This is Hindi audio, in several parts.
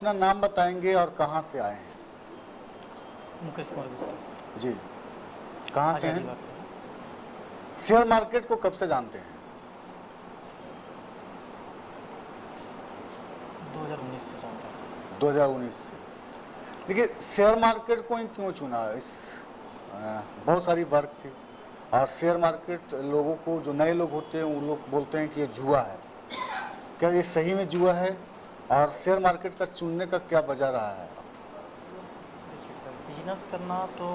अपना नाम बताएंगे और कहाँ से आए हैं? मुकेश कुमार गुप्ता सर, जी, कहाँ से हैं? आजादीबाग से। शेयर मार्केट को कब से जानते हैं? 2019 से जान रहा हूँ। 2019 से। देखिए, शेयर मार्केट को ही क्यों चुना? बहुत सारी वर्क थी और शेयर मार्केट लोगों को, जो नए लोग होते हैं, वो लोग बोलते हैं कि ये जुआ है। क्या ये सही में जुआ है? और शेयर मार्केट का चुनने का क्या वजह रहा है? देखिए सर, बिजनेस करना तो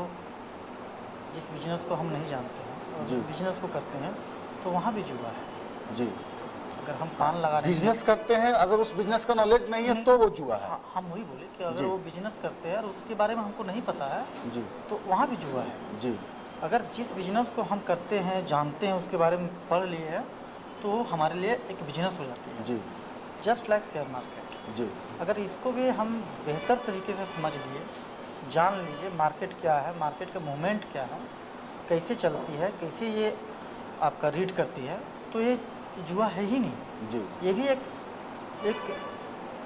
जिस बिजनेस को हम नहीं जानते हैं और जी। उस बिजनेस को करते हैं तो वहाँ भी जुआ है। जी, अगर हम पान लगा रहे हैं, बिजनेस करते हैं, अगर उस बिजनेस का नॉलेज नहीं है तो वो जुआ है। हाँ, हम वही बोले कि अगर जी। वो बिजनेस करते हैं और उसके बारे में हमको नहीं पता है जी। तो वहाँ भी जुआ है। जी। अगर जिस बिजनेस को हम करते हैं, जानते हैं, उसके बारे में पढ़ लिए हैं तो हमारे लिए एक बिजनेस हो जाती है। जी। Just like share market. जी। अगर इसको भी हम बेहतर तरीके से समझ लिए, जान लीजिए मार्केट क्या है, मार्केट का मूवमेंट क्या है, कैसे चलती है, कैसे ये आपका रीड करती है, तो ये जुआ है ही नहीं। जी। ये भी एक एक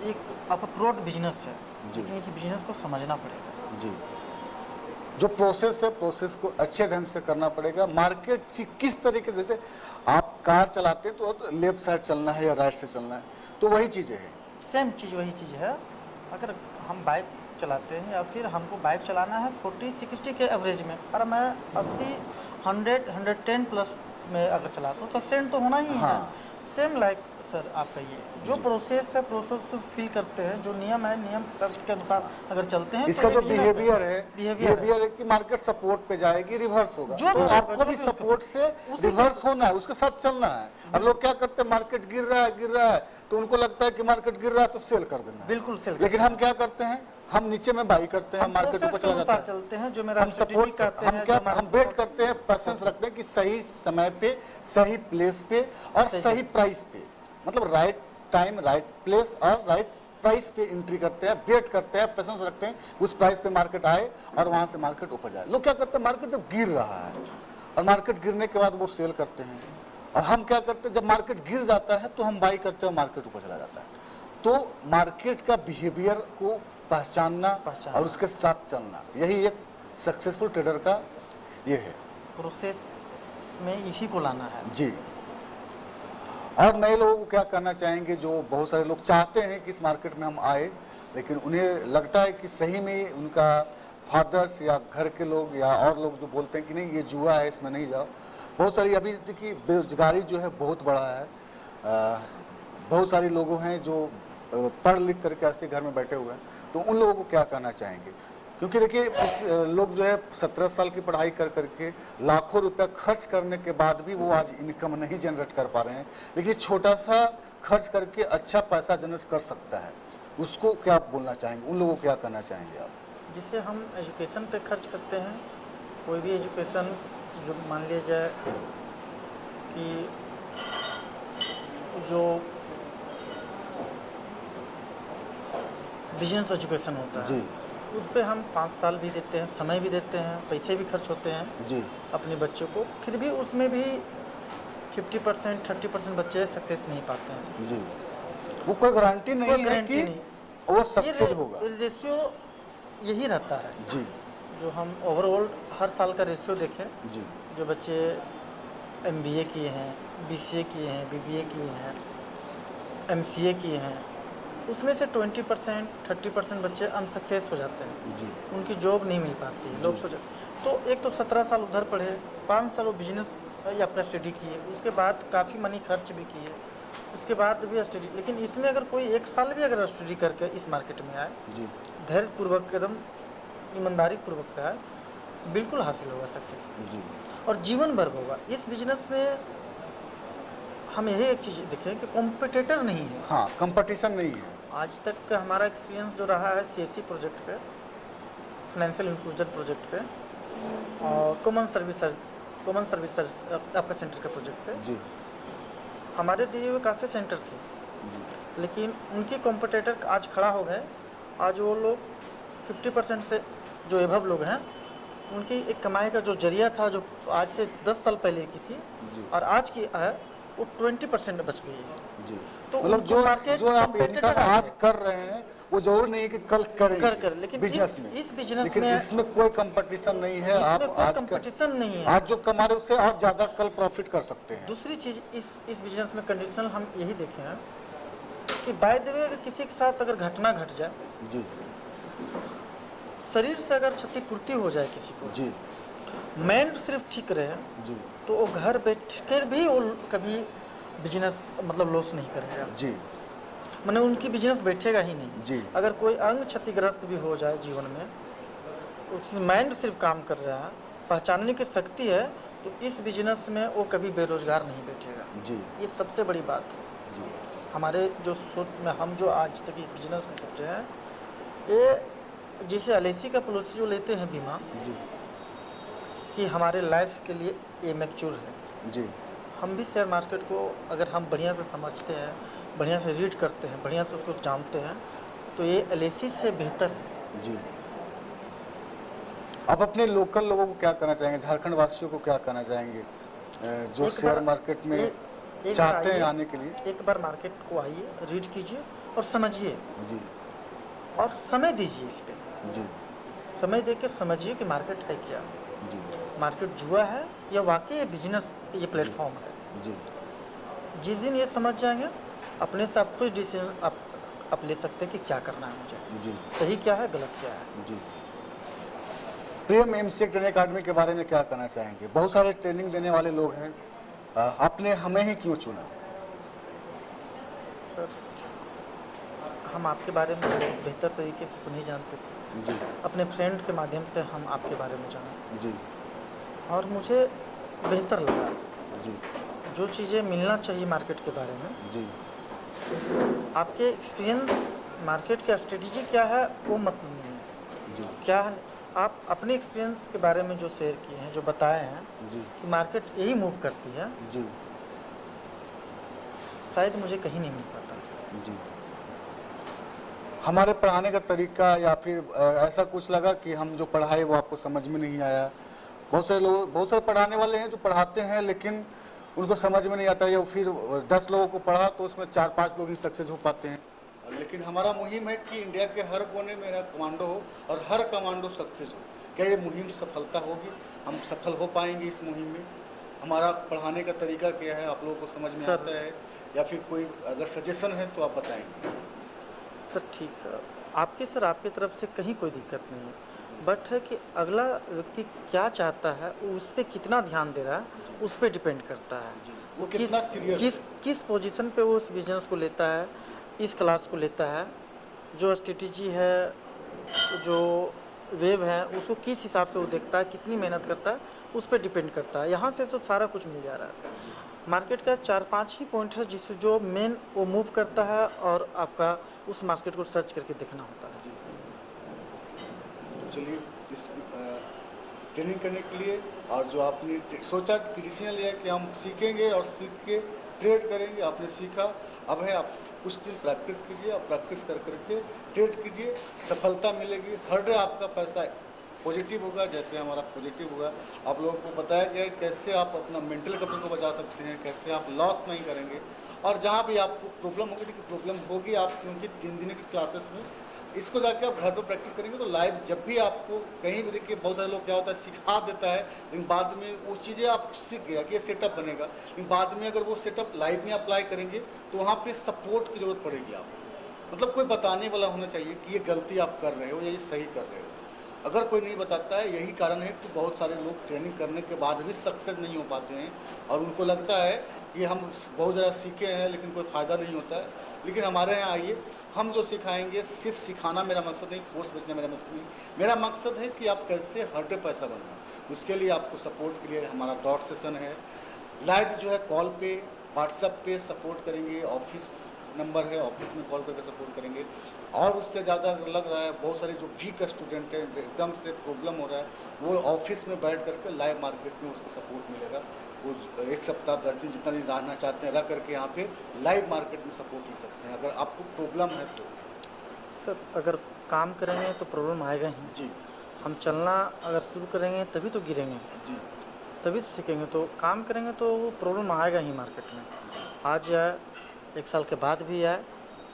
एक आपका प्रोड बिजनेस है, जी। लेकिन इस बिजनेस को समझना पड़ेगा। जी, जो प्रोसेस है, प्रोसेस को अच्छे ढंग से करना पड़ेगा। मार्केट किस तरीके से, जैसे आप कार चलाते हैं तो लेफ्ट साइड चलना है या राइट से चलना है, तो वही चीज़ें हैं। सेम चीज़ वही चीज़ है। अगर हम बाइक चलाते हैं या फिर हमको बाइक चलाना है 40-60 के एवरेज में, और मैं 80, 100, 110 प्लस में अगर चलाता हूँ तो एक्सीडेंट तो होना ही हाँ। है। सेम लाइक सर आपका ये जो प्रोसेस है, प्रोसेस फील करते हैं, जो नियम है, नियम शर्त के अनुसार अगर चलते हैं इसका तो जो ये business बिहेवियर है, बिहेवियर बिहेवियर है कि मार्केट सपोर्ट पे जाएगी, रिवर्स होगा, जो तो भी होगा, आपको जो भी भी उसका सपोर्ट से उसी रिवर्स होना है, उसके साथ चलना है। और लोग क्या करते हैं, मार्केट गिर रहा है तो उनको लगता है कि मार्केट गिर रहा है तो सेल कर देना है। बिल्कुल सेल। लेकिन हम क्या करते हैं, हम नीचे में बाई करते हैं, मार्केट ऊपर चला जाता है। चलते हैं, जो मेरा हम सपोर्ट कहते हम हैं, क्या जो हमारा हम वेट करते हैं, पेशेंस रखते हैं कि सही समय पे, सही प्लेस पे और सही प्राइस पे, मतलब राइट टाइम, राइट प्लेस और राइट प्राइस पे एंट्री करते हैं, वेट करते हैं, पेशेंस रखते हैं उस प्राइस पे मार्केट आए और वहां से मार्केट ऊपर जाए। लोग क्या करते हैं, मार्केट जब गिर रहा है और मार्केट गिरने के बाद वो सेल करते हैं, और हम क्या करते हैं, जब मार्केट गिर जाता है तो हम बाई करते हैं, मार्केट ऊपर चला जाता है। तो मार्केट का बिहेवियर को पहचानना और उसके साथ चलना, यही एक सक्सेसफुल ट्रेडर का ये है प्रोसेस में, इसी को लाना है। जी। और नए लोगों को क्या करना चाहेंगे, जो बहुत सारे लोग चाहते हैं कि इस मार्केट में हम आए, लेकिन उन्हें लगता है कि सही में उनका फादर्स या घर के लोग या और लोग जो बोलते हैं कि नहीं ये जुआ है, इसमें नहीं जाओ। बहुत सारी, अभी देखिए बेरोजगारी जो है बहुत बड़ा है। बहुत सारे लोग हैं जो पढ़ लिख करके ऐसे घर में बैठे हुए हैं, तो उन लोगों को क्या कहना चाहेंगे? क्योंकि देखिए लोग जो है 17 साल की पढ़ाई कर करके लाखों रुपया खर्च करने के बाद भी वो आज इनकम नहीं जनरेट कर पा रहे हैं। देखिए छोटा सा खर्च करके अच्छा पैसा जनरेट कर सकता है, उसको क्या आप बोलना चाहेंगे, उन लोगों को क्या करना चाहेंगे आप? जिससे हम एजुकेशन पे खर्च करते हैं, कोई भी एजुकेशन, जो मान लिया जाए कि जो बिजनेस एजुकेशन होता है जी। उस पे हम 5 साल भी देते हैं, समय भी देते हैं, पैसे भी खर्च होते हैं जी। अपने बच्चों को, फिर भी उसमें भी 50%, 30% बच्चे सक्सेस नहीं पाते हैं। जी, वो कोई गारंटी नहीं है कि वो सक्सेस होगा। रेशियो यही रहता है जी। जो हम ओवरऑल हर साल का रेशियो देखें, जी। जो बच्चे MBA किए हैं, BCA किए हैं, BBA किए हैं, MCA किए हैं, उसमें से 20%, 30% बच्चे अनसक्सेस हो जाते हैं। जी। उनकी जॉब नहीं मिल पाती है। लोग सोच, तो एक तो 17 साल उधर पढ़े, 5 साल वो बिजनेस या अपना स्टडी किए, उसके बाद काफ़ी मनी खर्च भी किए, उसके बाद भी स्टडी। लेकिन इसमें अगर कोई 1 साल भी अगर स्टडी करके इस मार्केट में आए, जी। धैर्यपूर्वक, एकदम ईमानदारी पूर्वक से आए, बिल्कुल हासिल होगा सक्सेस जी। और जीवन भर होगा। इस बिजनेस में हम यही एक चीज़ देखें कि कॉम्पिटिटर नहीं है। हाँ, कंपटीशन नहीं है। आज तक का हमारा एक्सपीरियंस जो रहा है CSC प्रोजेक्ट पे, फाइनेंशियल इंक्लूजन प्रोजेक्ट पे, और कॉमन सर्विस आपका सेंटर के प्रोजेक्ट पे, जी। हमारे दिए हुए काफ़ी सेंटर थे, लेकिन उनकी कॉम्पिटिटर आज खड़ा हो गए। आज वो लोग 50% से जो एभव लोग हैं, उनकी एक कमाई का जो जरिया था, जो आज से 10 साल पहले की थी और आज की है, वो 20% बच गई है। जी। तो मतलब जो आप इनकम आज कर रहे हैं वो जरूर नहीं है कि कल करेंगे कर लेकिन बिजनेस में, इस बिजनेस लेकिन में इसमें कोई कंपटीशन नहीं है। आप इसमें कोई आज कंपटीशन नहीं है। आज जो कमा रहे उससे और ज्यादा कल प्रॉफिट कर सकते हैं। दूसरी चीज़ इस बिजनेस में कंडीशन हम यही देखे हैं कि बाय द वे अगर किसी के साथ अगर घटना घट जाए, जी शरीर से अगर क्षतिपूर्ति हो जाए किसी को, जी माइंड सिर्फ ठीक रहे, जी तो वो घर बैठ कर भी वो कभी बिजनेस मतलब लॉस नहीं करेगा, जी माने उनकी बिजनेस बैठेगा ही नहीं। जी अगर कोई अंग क्षतिग्रस्त भी हो जाए जीवन में, उस माइंड सिर्फ काम कर रहा है, पहचानने की शक्ति है, तो इस बिजनेस में वो कभी बेरोजगार नहीं बैठेगा। जी ये सबसे बड़ी बात है। जी हमारे जो सोच में हम जो आज तक इस बिजनेस को सोचे हैं, ये जैसे LIC का पॉलिसी जो लेते हैं बीमा, जी कि हमारे लाइफ के लिए ये मैच्योर है। जी हम भी शेयर मार्केट को अगर हम बढ़िया से समझते हैं, बढ़िया से रीड करते हैं, बढ़िया से उसको जानते हैं, तो ये LIC से बेहतर है। जी। आप अपने लोकल लोगों को क्या कहना चाहेंगे, झारखंड वासियों को क्या कहना चाहेंगे जो एक शेयर बार- मार्केट में एक बार चाहते हैं आइए, आने के लिए? एक बार मार्केट को आइए, रीड कीजिए और समझिए जी और समय दीजिए इस पे। जी समय दे के समझिए कि मार्केट है क्या, जी मार्केट जुआ है या वाकई ये बिजनेस, ये प्लेटफॉर्म है। जी जिस दिन ये समझ जाएंगे, अपने से आप कुछ डिसीजन आप ले सकते हैं कि क्या करना है मुझे, जी सही क्या है, गलत क्या है। जी। प्रेम एमसीए ट्रेनिंग अकादमी के बारे में क्या कहना चाहेंगे? बहुत सारे ट्रेनिंग देने वाले लोग हैं, आपने हमें ही क्यों चुना? सर, हम आपके बारे में बेहतर तरीके से तो नहीं जानते थे, जी अपने फ्रेंड के माध्यम से हम आपके बारे में जाने, जी और मुझे बेहतर लगा। जी जो चीज़ें मिलना चाहिए मार्केट के बारे में, जी आपके एक्सपीरियंस, मार्केट का स्ट्रेटजी क्या है वो मतलब नहीं है, जी क्या है आप अपने एक्सपीरियंस के बारे में जो शेयर किए हैं, जो बताए हैं जी कि मार्केट यही मूव करती है, जी शायद मुझे कहीं नहीं मिल पाता। जी। हमारे पढ़ाने का तरीका या फिर ऐसा कुछ लगा कि हम जो पढ़ाए वो आपको समझ में नहीं आया? बहुत सारे लोग, बहुत सारे पढ़ाने वाले हैं जो पढ़ाते हैं लेकिन उनको समझ में नहीं आता, या फिर 10 लोगों को पढ़ा तो उसमें 4-5 लोग ही सक्सेस हो पाते हैं। लेकिन हमारा मुहिम है कि इंडिया के हर कोने में कमांडो हो और हर कमांडो सक्सेस हो। क्या ये मुहिम सफलता होगी? हम सफल हो पाएंगे इस मुहिम में? हमारा पढ़ाने का तरीका क्या है, आप लोगों को समझ में आता है, या फिर कोई अगर सजेशन है तो आप बताएंगे? सर ठीक है, आपकी तरफ से कहीं कोई दिक्कत नहीं है, बट है कि अगला व्यक्ति क्या चाहता है, उस पर कितना ध्यान दे रहा है, उस पर डिपेंड करता है। वो कितना सीरियस किस पोजीशन पे वो उस बिजनेस को लेता है, इस क्लास को लेता है, जो स्ट्रेटजी है, जो वेव है, उसको किस हिसाब से वो देखता है, कितनी मेहनत करता है, उस पर डिपेंड करता है। यहाँ से तो सारा कुछ मिल जा रहा है। मार्केट का 4-5 ही पॉइंट है जिस जो मेन वो मूव करता है, और आपका उस मार्केट को सर्च करके देखना होता है। चलिए, इस ट्रेनिंग करने के लिए और जो आपने सोचा कि डिसीजन लिया कि हम सीखेंगे और सीख के ट्रेड करेंगे, आपने सीखा, अब है आप कुछ दिन प्रैक्टिस कीजिए और प्रैक्टिस कर करके ट्रेड कीजिए, सफलता मिलेगी। हर डे आपका पैसा पॉजिटिव होगा, जैसे हमारा पॉजिटिव हुआ। आप लोगों को बताया गया है कैसे आप अपना मेंटल कैपिटल को बचा सकते हैं, कैसे आप लॉस नहीं करेंगे, और जहाँ भी आपको प्रॉब्लम होगी, देखिए प्रॉब्लम होगी आप, क्योंकि 3 दिन की क्लासेस में इसको जाके आप घर पर प्रैक्टिस करेंगे तो लाइव जब भी आपको कहीं भी, देखिए बहुत सारे लोग क्या होता है सिखा देता है, लेकिन बाद में वो चीज़ें आप सीख गया कि ये सेटअप बनेगा, लेकिन बाद में अगर वो सेटअप लाइव में अप्लाई करेंगे तो वहाँ पे सपोर्ट की ज़रूरत पड़ेगी आपको। मतलब कोई बताने वाला होना चाहिए कि ये गलती आप कर रहे हो या ये सही कर रहे हो। अगर कोई नहीं बताता है, यही कारण है कि बहुत सारे लोग ट्रेनिंग करने के बाद भी सक्सेस नहीं हो पाते हैं, और उनको लगता है कि हम बहुत ज़्यादा सीखे हैं लेकिन कोई फ़ायदा नहीं होता है। लेकिन हमारे यहाँ आइए, हम जो सिखाएंगे सिर्फ सिखाना मेरा मकसद नहीं, कोर्स बेचना मेरा मकसद नहीं, मेरा मकसद है कि आप कैसे हर डे पैसा बनाएं। उसके लिए आपको सपोर्ट के लिए हमारा डॉट सेशन है, लाइव जो है कॉल पे, व्हाट्सएप पे सपोर्ट करेंगे, ऑफिस नंबर है, ऑफिस में कॉल करके सपोर्ट करेंगे। और उससे ज़्यादा अगर लग रहा है, बहुत सारे जो वीक स्टूडेंट हैं, एकदम से प्रॉब्लम हो रहा है, वो ऑफिस में बैठ करके लाइव मार्केट में उसको सपोर्ट मिलेगा। वो 1 सप्ताह 10 दिन जितना दिन रहना चाहते हैं रह करके यहाँ पे लाइव मार्केट में सपोर्ट ले सकते हैं, अगर आपको प्रॉब्लम है तो। सर अगर काम करेंगे तो प्रॉब्लम आएगा ही जी। हम चलना अगर शुरू करेंगे तभी तो गिरेंगे, जी तभी तो सीखेंगे, तो काम करेंगे तो वो प्रॉब्लम आएगा ही मार्केट में। आज आए, 1 साल के बाद भी आए,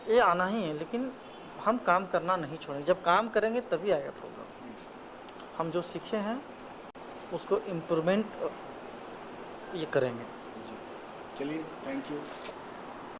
ये आना ही है, लेकिन हम काम करना नहीं छोड़ेंगे। जब काम करेंगे तभी आएगा प्रॉब्लम। हम जो सीखे हैं उसको इम्प्रूवमेंट ये करेंगे। जी, चलिए, थैंक यू।